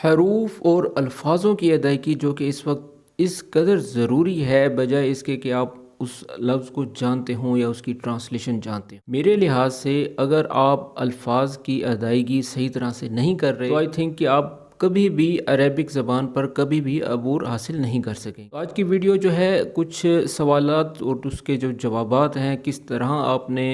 حروف اور الفاظوں کی ادائیگی جو کہ اس وقت اس قدر ضروری ہے بجائے اس کے کہ آپ اس لفظ کو جانتے ہوں یا اس کی ٹرانسلیشن جانتے ہوں۔ میرے لحاظ سے اگر آپ الفاظ کی ادائیگی صحیح طرح سے نہیں کر رہے تو آئی تھنک کہ آپ کبھی بھی عربک زبان پر کبھی بھی عبور حاصل نہیں کر سکیں۔ آج کی ویڈیو جو ہے کچھ سوالات اور اس کے جو جوابات ہیں کس طرح آپ نے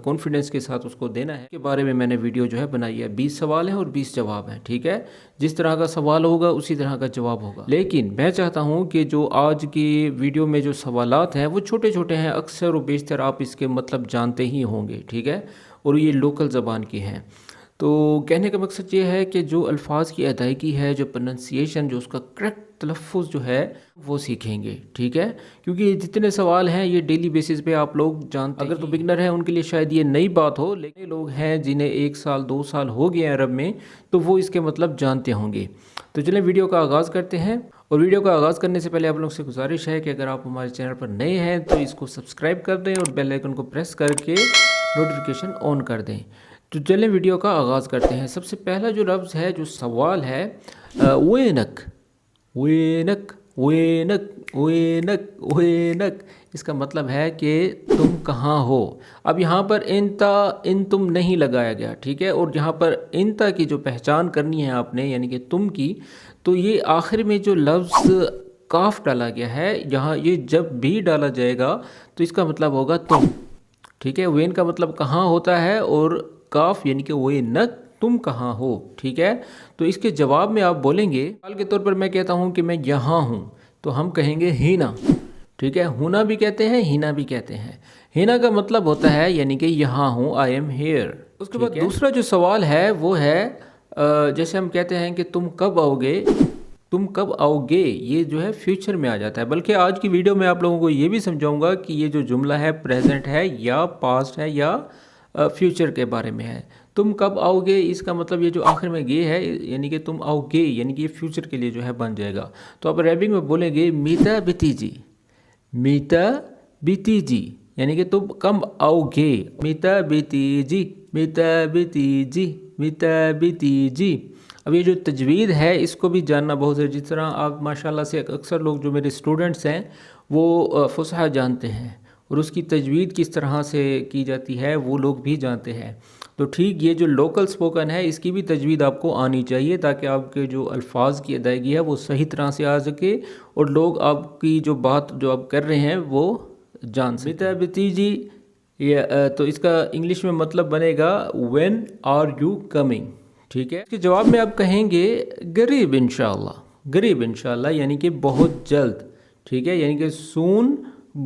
کانفیڈنس کے ساتھ اس کو دینا ہے کے بارے میں نے ویڈیو جو ہے بنائی ہے۔ 20 سوال ہیں اور 20 جواب ہیں، ٹھیک ہے؟ جس طرح کا سوال ہوگا اسی طرح کا جواب ہوگا، لیکن میں چاہتا ہوں کہ جو آج کی ویڈیو میں جو سوالات ہیں وہ چھوٹے چھوٹے ہیں، اکثر و بیشتر آپ اس کے مطلب جانتے ہی ہوں گے، ٹھیک ہے؟ اور یہ لوکل زبان کی ہیں۔ تو کہنے کا مقصد یہ ہے کہ جو الفاظ کی ادائیگی ہے، جو پروننسیشن، جو اس کا کریکٹ تلفظ جو ہے وہ سیکھیں گے، ٹھیک ہے؟ کیونکہ یہ جتنے سوال ہیں یہ ڈیلی بیسس پہ آپ لوگ جانتے ہیں۔ اگر تو بگنر ہیں ان کے لیے شاید یہ نئی بات ہو، لیکن لوگ ہیں جنہیں 1 سال 2 سال ہو گئے ہیں عرب میں، تو وہ اس کے مطلب جانتے ہوں گے۔ تو چلیں ویڈیو کا آغاز کرتے ہیں، اور ویڈیو کا آغاز کرنے سے پہلے آپ لوگ سے گزارش ہے کہ اگر آپ ہمارے چینل پر نئے ہیں تو اس کو سبسکرائب کر دیں اور بیل آئیکن کو پریس کر کے نوٹیفیکیشن آن کر دیں۔ تو چلیں ویڈیو کا آغاز کرتے ہیں۔ سب سے پہلا جو لفظ ہے، جو سوال ہے، وینک وینک وینک وینک وینک، اس کا مطلب ہے کہ تم کہاں ہو۔ اب یہاں پر انتا انتم نہیں لگایا گیا، ٹھیک ہے؟ اور یہاں پر انتا کی جو پہچان کرنی ہے آپ نے، یعنی کہ تم کی، تو یہ آخر میں جو لفظ کاف ڈالا گیا ہے یہاں، یہ جب بھی ڈالا جائے گا تو اس کا مطلب ہوگا تم، ٹھیک ہے؟ وین کا مطلب کہاں ہوتا ہے، اور کاف یعنی کہ وینک تم کہاں ہو، ٹھیک ہے؟ تو اس کے جواب میں آپ بولیں گے، مثال کے طور پر میں کہتا ہوں کہ میں یہاں ہوں، تو ہم کہیں گے ہینا، ٹھیک ہے؟ ہونا بھی کہتے ہیں، ہینا بھی کہتے ہیں۔ ہینا کا مطلب ہوتا ہے یعنی کہ یہاں ہوں، آئی ایم ہیئر۔ اس کے بعد دوسرا جو سوال ہے وہ ہے جیسے ہم کہتے ہیں کہ تم کب آؤ گے، تم کب آؤ گے، یہ جو ہے فیوچر میں آ جاتا ہے۔ بلکہ آج کی ویڈیو میں آپ لوگوں کو یہ بھی سمجھاؤں گا کہ یہ جو جملہ ہے پریزنٹ ہے یا پاسٹ ہے یا فیوچر کے بارے میں ہے۔ تم کب آؤ گے، اس کا مطلب یہ جو آخر میں گے ہے، یعنی کہ تم آؤ گے، یعنی کہ یہ فیوچر کے لیے جو ہے بن جائے گا۔ تو آپ عربک میں بولیں گے میتا بتیجی، میتا بتیجی، یعنی کہ تم کب آؤ گے، میتا بتیجی، میتا بتیجی، میتا بتیجی۔ اب یہ جو تجوید ہے اس کو بھی جاننا بہت ہے، جس طرح آپ ماشاءاللہ سے اکثر لوگ جو میرے اسٹوڈنٹس ہیں وہ فصحی جانتے ہیں، اور اس کی تجوید کس طرح سے کی جاتی ہے وہ لوگ بھی جانتے ہیں۔ تو ٹھیک یہ جو لوکل سپوکن ہے اس کی بھی تجوید آپ کو آنی چاہیے، تاکہ آپ کے جو الفاظ کی ادائیگی ہے وہ صحیح طرح سے آ سکے، اور لوگ آپ کی جو بات جو آپ کر رہے ہیں وہ جان سکیں۔ میتا بتیجی، تو اس کا انگلش میں مطلب بنے گا وین آر یو کمنگ، ٹھیک ہے؟ اس کے جواب میں آپ کہیں گے قریب انشاءاللہ، قریب انشاءاللہ یعنی کہ بہت جلد، ٹھیک ہے؟ یعنی کہ سون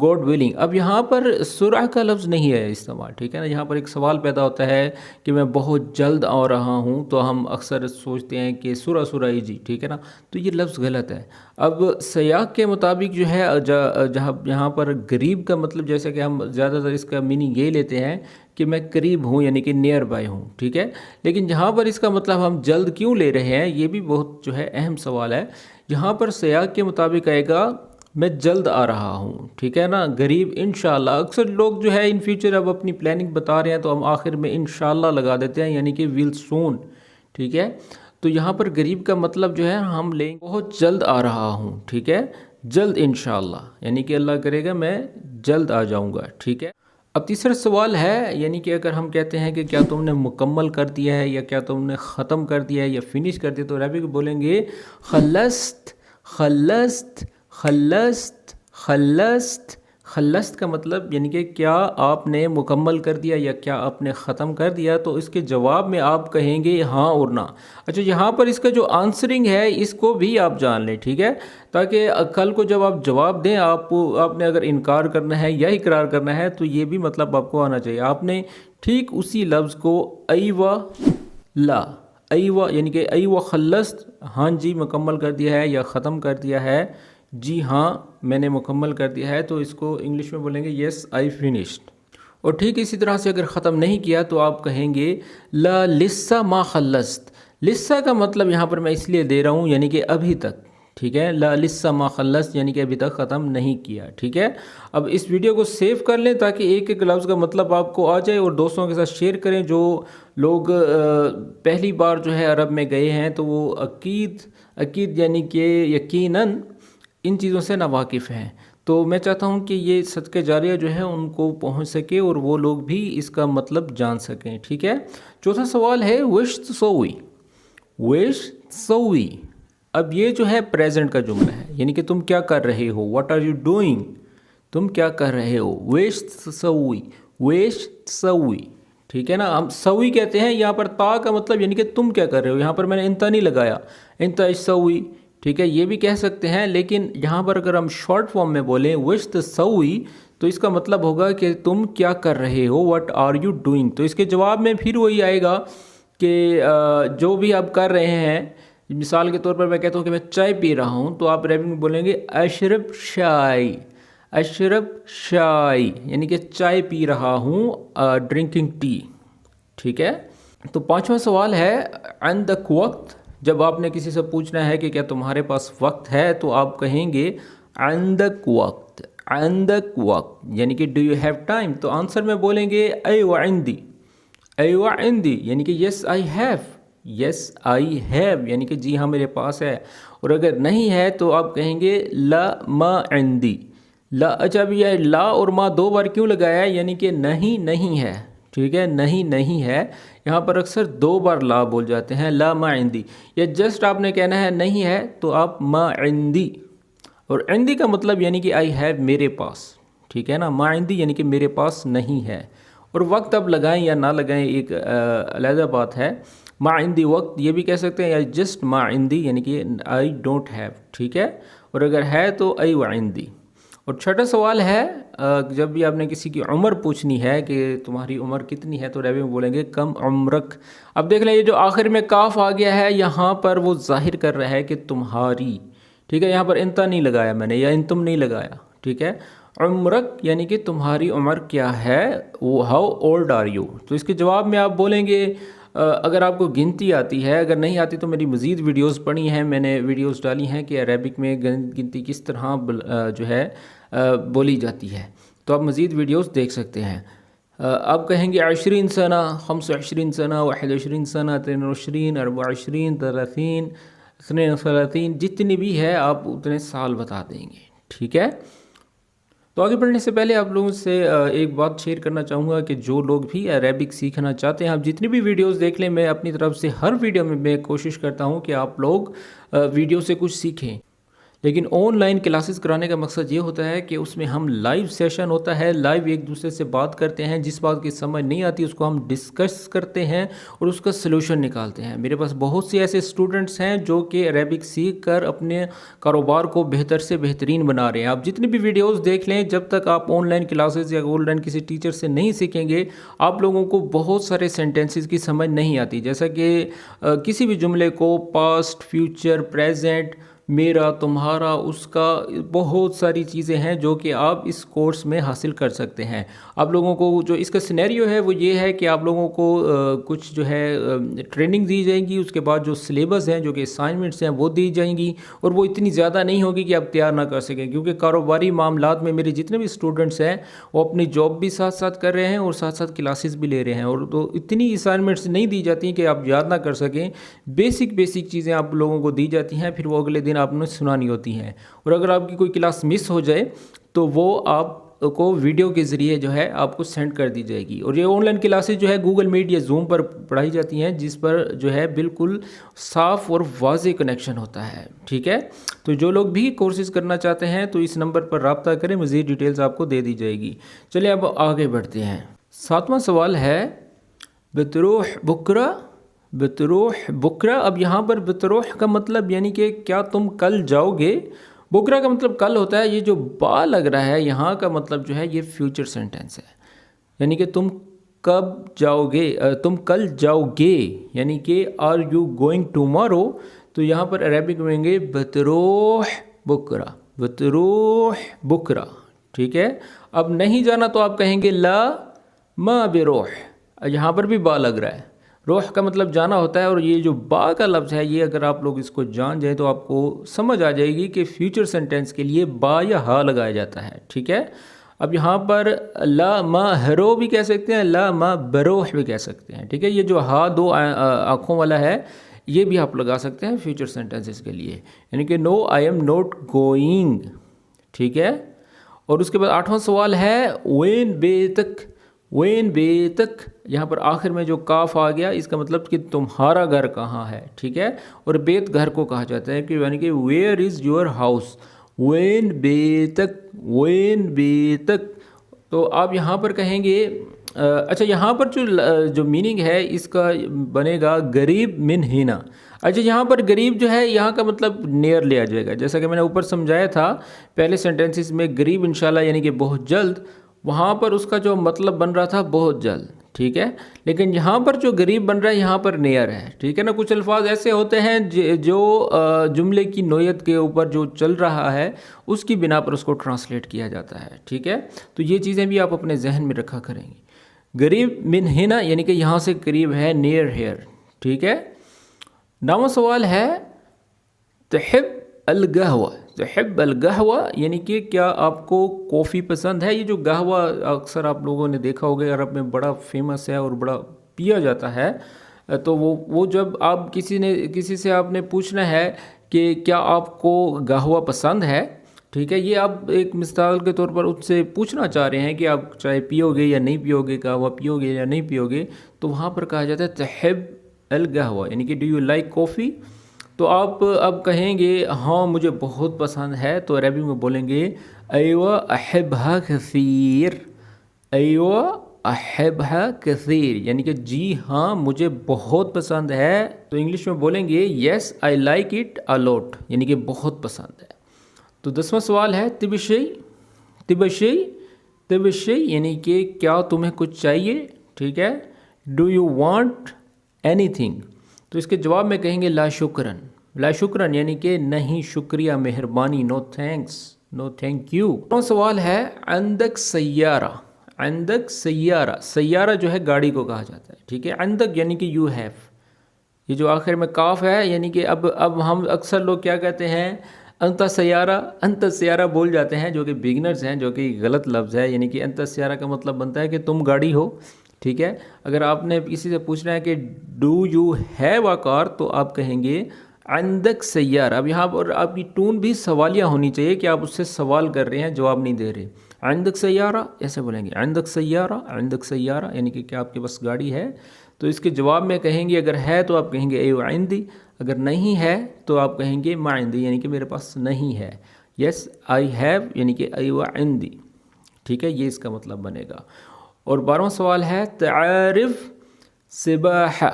گاڈ ولنگ۔ اب یہاں پر سرعہ کا لفظ نہیں ہے استعمال، ٹھیک ہے نا؟ یہاں پر ایک سوال پیدا ہوتا ہے کہ میں بہت جلد آ رہا ہوں، تو ہم اکثر سوچتے ہیں کہ سرعہ سرعی جی، ٹھیک ہے نا؟ تو یہ لفظ غلط ہے۔ اب سیاق کے مطابق جو ہے جہاں یہاں پر قریب کا مطلب، جیسے کہ ہم زیادہ تر اس کا میننگ یہ لیتے ہیں کہ میں قریب ہوں، یعنی کہ نیئر بائی ہوں، ٹھیک ہے؟ لیکن جہاں پر اس کا مطلب ہم جلد کیوں لے رہے ہیں، یہ بھی بہت جو ہے اہم سوال ہے۔ یہاں پر سیاق کے مطابق آئے گا میں جلد آ رہا ہوں، ٹھیک ہے نا؟ قریب انشاءاللہ۔ اکثر لوگ جو ہے ان فیوچر اب اپنی پلاننگ بتا رہے ہیں تو ہم آخر میں انشاءاللہ لگا دیتے ہیں، یعنی کہ ویل سون، ٹھیک ہے؟ تو یہاں پر قریب کا مطلب جو ہے ہم لیں بہت جلد آ رہا ہوں، ٹھیک ہے؟ جلد انشاءاللہ یعنی کہ اللہ کرے گا میں جلد آ جاؤں گا، ٹھیک ہے؟ اب تیسرا سوال ہے، یعنی کہ اگر ہم کہتے ہیں کہ کیا تم نے مکمل کر دیا ہے، یا کیا تم نے ختم کر دیا ہے یا فنش کر دیا، تو عربی بولیں گے خلصت، خلصت، خلصت، خلصت۔ خلصت کا مطلب یعنی کہ کیا آپ نے مکمل کر دیا یا کیا آپ نے ختم کر دیا، تو اس کے جواب میں آپ کہیں گے ہاں اور نہ۔ اچھا، یہاں پر اس کا جو آنسرنگ ہے اس کو بھی آپ جان لیں، ٹھیک ہے؟ تاکہ کل کو جب آپ جواب دیں، آپ نے اگر انکار کرنا ہے یا اقرار کرنا ہے تو یہ بھی مطلب آپ کو آنا چاہیے۔ آپ نے ٹھیک اسی لفظ کو ایوہ لا، ایوہ یعنی کہ ایوہ خلصت، ہاں جی مکمل کر دیا ہے یا ختم کر دیا ہے، جی ہاں میں نے مکمل کر دیا ہے، تو اس کو انگلش میں بولیں گے یس آئی فنشڈ۔ اور ٹھیک اسی طرح سے اگر ختم نہیں کیا تو آپ کہیں گے لا لسا ما خلصت۔ لسا کا مطلب یہاں پر میں اس لیے دے رہا ہوں یعنی کہ ابھی تک، ٹھیک ہے، لا لسا ما خلص یعنی کہ ابھی تک ختم نہیں کیا. ٹھیک ہے، اب اس ویڈیو کو سیو کر لیں تاکہ ایک ایک لفظ کا مطلب آپ کو آ جائے، اور دوستوں کے ساتھ شیئر کریں. جو لوگ پہلی بار جو ہے عرب میں گئے ہیں تو وہ عقید یعنی کہ یقیناً ان چیزوں سے ناواقف ہیں. تو میں چاہتا ہوں کہ یہ صدقہ جاریہ جو ہے ان کو پہنچ سکے اور وہ لوگ بھی اس کا مطلب جان سکیں. ٹھیک ہے، چوتھا سوال ہے وش تسوی. اب یہ جو ہے پریزنٹ کا جملہ ہے، یعنی کہ تم کیا کر رہے ہو، واٹ آر یو ڈوئنگ، تم کیا کر رہے ہو. وش تسوی. ٹھیک ہے نا، ہم سوی کہتے ہیں، یہاں پر تا کا مطلب یعنی کہ تم کیا کر رہے ہو. یہاں پر میں نے انتا نہیں لگایا، انتا سوی. ٹھیک ہے، یہ بھی کہہ سکتے ہیں، لیکن یہاں پر اگر ہم شارٹ فارم میں بولیں وش تسوی تو اس کا مطلب ہوگا کہ تم کیا کر رہے ہو، واٹ آر یو ڈوئنگ. تو اس کے جواب میں پھر وہی آئے گا کہ جو بھی آپ کر رہے ہیں. مثال کے طور پر میں کہتا ہوں کہ میں چائے پی رہا ہوں تو آپ عربی میں بولیں گے اشرب شائی یعنی کہ چائے پی رہا ہوں، ڈرنکنگ ٹی. ٹھیک ہے، تو پانچواں سوال ہے عندک وقت. جب آپ نے کسی سے پوچھنا ہے کہ کیا تمہارے پاس وقت ہے تو آپ کہیں گے عندک وقت یعنی کہ ڈو یو ہیو ٹائم. تو آنسر میں بولیں گے ایوہ عندی یعنی کہ یس آئی ہیو یعنی کہ جی ہاں میرے پاس ہے. اور اگر نہیں ہے تو آپ کہیں گے لا ما عندی. اچھا اب یہ لا اور ما دو بار کیوں لگایا ہے، یعنی کہ نہیں ہے. ٹھیک ہے، نہیں ہے. یہاں پر اکثر دو بار لا بول جاتے ہیں، لا ما عندی. یا جسٹ آپ نے کہنا ہے نہیں ہے تو آپ ما عندی. اور عندی کا مطلب یعنی کہ آئی ہیو میرے پاس. ٹھیک ہے نا، ما عندی یعنی کہ میرے پاس نہیں ہے. اور وقت اب لگائیں یا نہ لگائیں ایک علیحدہ بات ہے. ما عندی وقت یہ بھی کہہ سکتے ہیں، یا جسٹ ما عندی یعنی کہ آئی ڈونٹ ہیو. ٹھیک ہے، اور اگر ہے تو ایوہ عندی. اور چھٹا سوال ہے جب بھی آپ نے کسی کی عمر پوچھنی ہے کہ تمہاری عمر کتنی ہے تو عربی میں بولیں گے کم عمرک. اب دیکھ لیں یہ جو آخر میں کاف آ گیا ہے یہاں پر وہ ظاہر کر رہا ہے کہ تمہاری. ٹھیک ہے، یہاں پر انتا نہیں لگایا میں نے یا انتم نہیں لگایا. ٹھیک ہے، عمرک یعنی کہ تمہاری عمر کیا ہے، وہ ہاؤ اولڈ آر یو. تو اس کے جواب میں آپ بولیں گے اگر آپ کو گنتی آتی ہے، اگر نہیں آتی تو میری مزید ویڈیوز پڑھی ہیں، میں نے ویڈیوز ڈالی ہیں کہ عربک میں گنتی کس طرح جو ہے بولی جاتی ہے، تو آپ مزید ویڈیوز دیکھ سکتے ہیں. آپ کہیں گے 20 سنہ، 25 سنہ، 21 سنہ، 23، 24، 30، 32، جتنی بھی ہے آپ اتنے سال بتا دیں گے. ٹھیک ہے، تو آگے بڑھنے سے پہلے آپ لوگوں سے ایک بات شیئر کرنا چاہوں گا کہ جو لوگ بھی عربک سیکھنا چاہتے ہیں آپ جتنی بھی ویڈیوز دیکھ لیں، میں اپنی طرف سے ہر ویڈیو میں کوشش کرتا ہوں کہ آپ لوگ ویڈیو سے کچھ سیکھیں. لیکن آن لائن کلاسز کرانے کا مقصد یہ ہوتا ہے کہ اس میں ہم لائیو سیشن ہوتا ہے، لائیو ایک دوسرے سے بات کرتے ہیں، جس بات کی سمجھ نہیں آتی اس کو ہم ڈسکس کرتے ہیں اور اس کا سلوشن نکالتے ہیں. میرے پاس بہت سے ایسے اسٹوڈنٹس ہیں جو کہ عربک سیکھ کر اپنے کاروبار کو بہتر سے بہترین بنا رہے ہیں. آپ جتنی بھی ویڈیوز دیکھ لیں، جب تک آپ آن لائن کلاسز یا آن لائن کسی ٹیچر سے نہیں سیکھیں گے آپ لوگوں کو بہت سارے سینٹینسز کی سمجھ نہیں آتی. جیسا کہ کسی بھی جملے کو پاسٹ، فیوچر، پریزنٹ، میرا، تمہارا، اس کا بہت ساری چیزیں ہیں جو کہ آپ اس کورس میں حاصل کر سکتے ہیں. آپ لوگوں کو جو اس کا سینیریو ہے وہ یہ ہے کہ آپ لوگوں کو کچھ جو ہے ٹریننگ دی جائے گی، اس کے بعد جو سلیبس ہیں جو کہ اسائنمنٹس ہیں وہ دی جائیں گی، اور وہ اتنی زیادہ نہیں ہوگی کہ آپ تیار نہ کر سکیں، کیونکہ کاروباری معاملات میں میرے جتنے بھی اسٹوڈنٹس ہیں وہ اپنی جاب بھی ساتھ ساتھ کر رہے ہیں اور ساتھ ساتھ کلاسز بھی لے رہے ہیں، اور تو اتنی اسائنمنٹس نہیں دی جاتی ہیں کہ آپ یاد نہ کر سکیں. بیسک چیزیں آپ لوگوں کو دی جاتی ہیں، پھر وہ اگلے دن آپ نے سنانی ہوتی ہیں. اور اگر آپ کی کوئی کلاس مس ہو جائے تو وہ آپ کو ویڈیو کے ذریعے جو ہے آپ کو سینڈ کر دی جائے گی. اور یہ آن لائن کلاسز جو ہے گوگل میٹ یا زوم پر پڑھائی جاتی ہیں، جس پر جو ہے بالکل صاف اور واضح کنیکشن ہوتا ہے. ٹھیک ہے، تو جو لوگ بھی کورسز کرنا چاہتے ہیں تو اس نمبر پر رابطہ کریں، مزید ڈیٹیلز آپ کو دے دی جائے گی. چلیں اب آگے بڑھتے ہیں. 7واں سوال ہے بتروح بکرا. اب یہاں پر بتروح کا مطلب یعنی کہ کیا تم کل جاؤ گے. بکرا کا مطلب کل ہوتا ہے. یہ جو با لگ رہا ہے یہاں کا مطلب جو ہے یہ فیوچر سینٹینس ہے، یعنی کہ تم کب جاؤ گے، تم کل جاؤ گے، یعنی کہ آر یو گوئنگ ٹمارو. تو یہاں پر عربک میں گے بتروح بکرا. ٹھیک ہے، اب نہیں جانا تو آپ کہیں گے لا ما بروح. یہاں پر بھی با لگ رہا ہے، روح کا مطلب جانا ہوتا ہے، اور یہ جو با کا لفظ ہے یہ اگر آپ لوگ اس کو جان جائیں تو آپ کو سمجھ آ جائے گی کہ فیوچر سینٹینس کے لیے با یا ہا لگایا جاتا ہے، ٹھیک ہے۔ اب یہاں پر لا ما ہرو بھی کہہ سکتے ہیں، لا ما بروح بھی کہہ سکتے ہیں، ٹھیک ہے۔ یہ جو ہا دو آنکھوں والا ہے یہ بھی آپ لگا سکتے ہیں فیوچر سینٹینسز کے لیے، یعنی کہ نو آئی ایم نوٹ گوئنگ، ٹھیک ہے۔ اور اس کے بعد 8واں سوال ہے وین بیتک، وین بیتک، یہاں پر آخر میں جو کاف آ گیا اس کا مطلب کہ تمہارا گھر کہاں ہے، ٹھیک ہے۔ اور بیت گھر کو کہا جاتا ہے، کہ یعنی کہ ویئر از یور ہاؤس، وین بیتک، وین بیتک۔ تو آپ یہاں پر کہیں گے اچھا یہاں پر جو میننگ ہے اس کا بنے گا غریب من ہینا۔ اچھا یہاں پر غریب جو ہے یہاں کا مطلب نیئر لیا جائے گا، جیسا کہ میں نے اوپر سمجھایا تھا پہلے سینٹینسز میں، غریب انشاءاللہ یعنی کہ بہت جلد، وہاں پر اس کا جو مطلب بن رہا تھا بہت جلد، ٹھیک ہے۔ لیکن یہاں پر جو غریب بن رہا ہے یہاں پر نیئر ہے، ٹھیک ہے نا۔ کچھ الفاظ ایسے ہوتے ہیں جو جملے کی نوعیت کے اوپر جو چل رہا ہے اس کی بنا پر اس کو ٹرانسلیٹ کیا جاتا ہے، ٹھیک ہے۔ تو یہ چیزیں بھی آپ اپنے ذہن میں رکھا کریں گے۔ غریب من ہنا یعنی کہ یہاں سے قریب ہے، نیئر ہیئر، ٹھیک ہے۔ 9واں سوال ہے تحب القہوہ، تحب القہوہ یعنی کہ کیا آپ کو کافی پسند ہے۔ یہ جو قہوہ اکثر آپ لوگوں نے دیکھا ہوگا عرب میں بڑا فیمس ہے اور بڑا پیا جاتا ہے، تو وہ جب آپ کسی سے آپ نے پوچھنا ہے کہ کیا آپ کو قہوہ پسند ہے، ٹھیک ہے، یہ آپ ایک مثال کے طور پر اس سے پوچھنا چاہ رہے ہیں کہ آپ چائے پیو گے یا نہیں پیو گے، قہوہ پیو گے یا نہیں پیو گے، تو وہاں پر کہا جاتا ہے تحب القہوہ یعنی کہ ڈو یو لائک کافی۔ تو آپ اب کہیں گے ہاں مجھے بہت پسند ہے، تو عربی میں بولیں گے ایوہ احبہا کثیر، ایوہ احبہا کثیر یعنی کہ جی ہاں مجھے بہت پسند ہے۔ تو انگلش میں بولیں گے یس آئی لائک اٹ اے لاٹ یعنی کہ بہت پسند ہے۔ تو 10واں سوال ہے تبشی، تبشی، تبشی یعنی کہ کیا تمہیں کچھ چاہیے، ٹھیک ہے۔ Do you want any thing, تو اس کے جواب میں کہیں گے لا شکرن، لا شکرن یعنی کہ نہیں شکریہ، مہربانی، نو تھینکس، نو تھینک یو۔ 9واں سوال ہے عندک سیارہ، عندک سیارہ، سیارہ جو ہے گاڑی کو کہا جاتا ہے، ٹھیک ہے۔ عندک یعنی کہ یو ہیو، یہ جو آخر میں کاف ہے یعنی کہ اب ہم اکثر لوگ کیا کہتے ہیں انت سیارہ، انت سیارہ بول جاتے ہیں، جو کہ بگنرز ہیں، جو کہ غلط لفظ ہے، یعنی کہ انت سیارہ کا مطلب بنتا ہے کہ تم گاڑی ہو، ٹھیک ہے۔ اگر آپ نے کسی سے پوچھنا ہے کہ ڈو یو ہیو اے کار، تو آپ کہیں گے عندک سیارہ۔ اب یہاں پر آپ کی ٹون بھی سوالیہ ہونی چاہیے کہ آپ اس سے سوال کر رہے ہیں، جواب نہیں دے رہے۔ عندک سیارہ ایسے بولیں گے، عندک سیارہ، عندک سیارہ یعنی کہ کیا آپ کے پاس گاڑی ہے۔ تو اس کے جواب میں کہیں گے اگر ہے تو آپ کہیں گے ایو عندی، اگر نہیں ہے تو آپ کہیں گے ما عندی یعنی کہ میرے پاس نہیں ہے۔ یس آئی ہیو یعنی کہ ایو عندی، ٹھیک ہے، یہ اس کا مطلب بنے گا۔ اور 12واں سوال ہے تعرف سباحہ،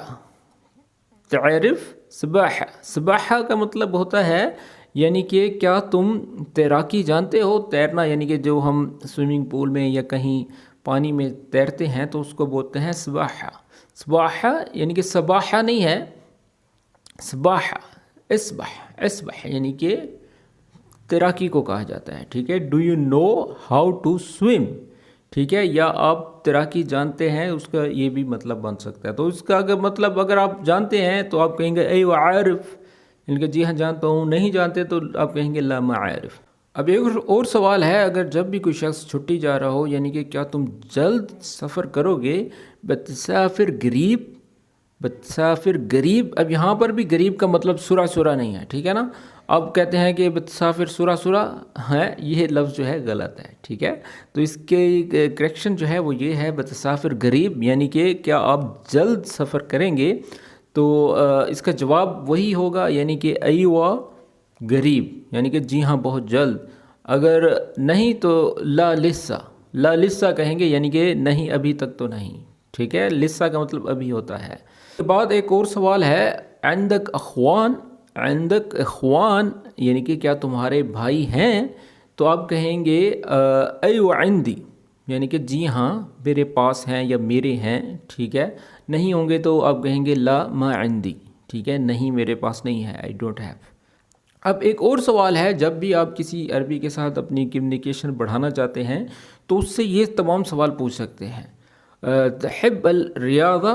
تعرف سباحہ، سباحہ کا مطلب ہوتا ہے یعنی کہ کیا تم تیراکی جانتے ہو، تیرنا یعنی کہ جو ہم سوئمنگ پول میں یا کہیں پانی میں تیرتے ہیں تو اس کو بولتے ہیں سباحہ۔ سباحہ یعنی کہ سباحہ نہیں ہے، سباحہ، اسبح، اسبح یعنی کہ تیراکی کو کہا جاتا ہے، ٹھیک ہے۔ Do you know how to swim, ٹھیک ہے، یا آپ تیراکی جانتے ہیں، اس کا یہ بھی مطلب بن سکتا ہے۔ تو اس کا اگر مطلب اگر آپ جانتے ہیں تو آپ کہیں گے ایو عارف یعنی کہ جی ہاں جانتا ہوں، نہیں جانتے تو آپ کہیں گے لا ما عارف۔ اب ایک اور سوال ہے اگر جب بھی کوئی شخص چھٹی جا رہا ہو یعنی کہ کیا تم جلد سفر کرو گے، بتسافر قریب، بتسافر قریب۔ اب یہاں پر بھی قریب کا مطلب سرا سرا نہیں ہے، ٹھیک ہے نا۔ اب کہتے ہیں کہ بتسافر سرا سرا ہے، یہ لفظ جو ہے غلط ہے، ٹھیک ہے۔ تو اس کے کریکشن جو ہے وہ یہ ہے بتسافر قریب یعنی کہ کیا آپ جلد سفر کریں گے، تو اس کا جواب وہی ہوگا یعنی کہ ایوہ قریب یعنی کہ جی ہاں بہت جلد۔ اگر نہیں تو لا لسا، لا لسا کہیں گے یعنی کہ نہیں ابھی تک تو نہیں، ٹھیک ہے۔ لسا کا مطلب ابھی ہوتا ہے۔ اس کے بعد ایک اور سوال ہے عندک اخوان، عندک اخوان یعنی کہ کیا تمہارے بھائی ہیں، تو آپ کہیں گے ایو عندی یعنی کہ جی ہاں میرے پاس ہیں یا میرے ہیں، ٹھیک ہے۔ نہیں ہوں گے تو آپ کہیں گے لا ما عندی، ٹھیک ہے، نہیں میرے پاس نہیں ہے، آئی ڈونٹ ہیو۔ اب ایک اور سوال ہے جب بھی آپ کسی عربی کے ساتھ اپنی کمیونیکیشن بڑھانا چاہتے ہیں تو اس سے یہ تمام سوال پوچھ سکتے ہیں تحب الریاضہ،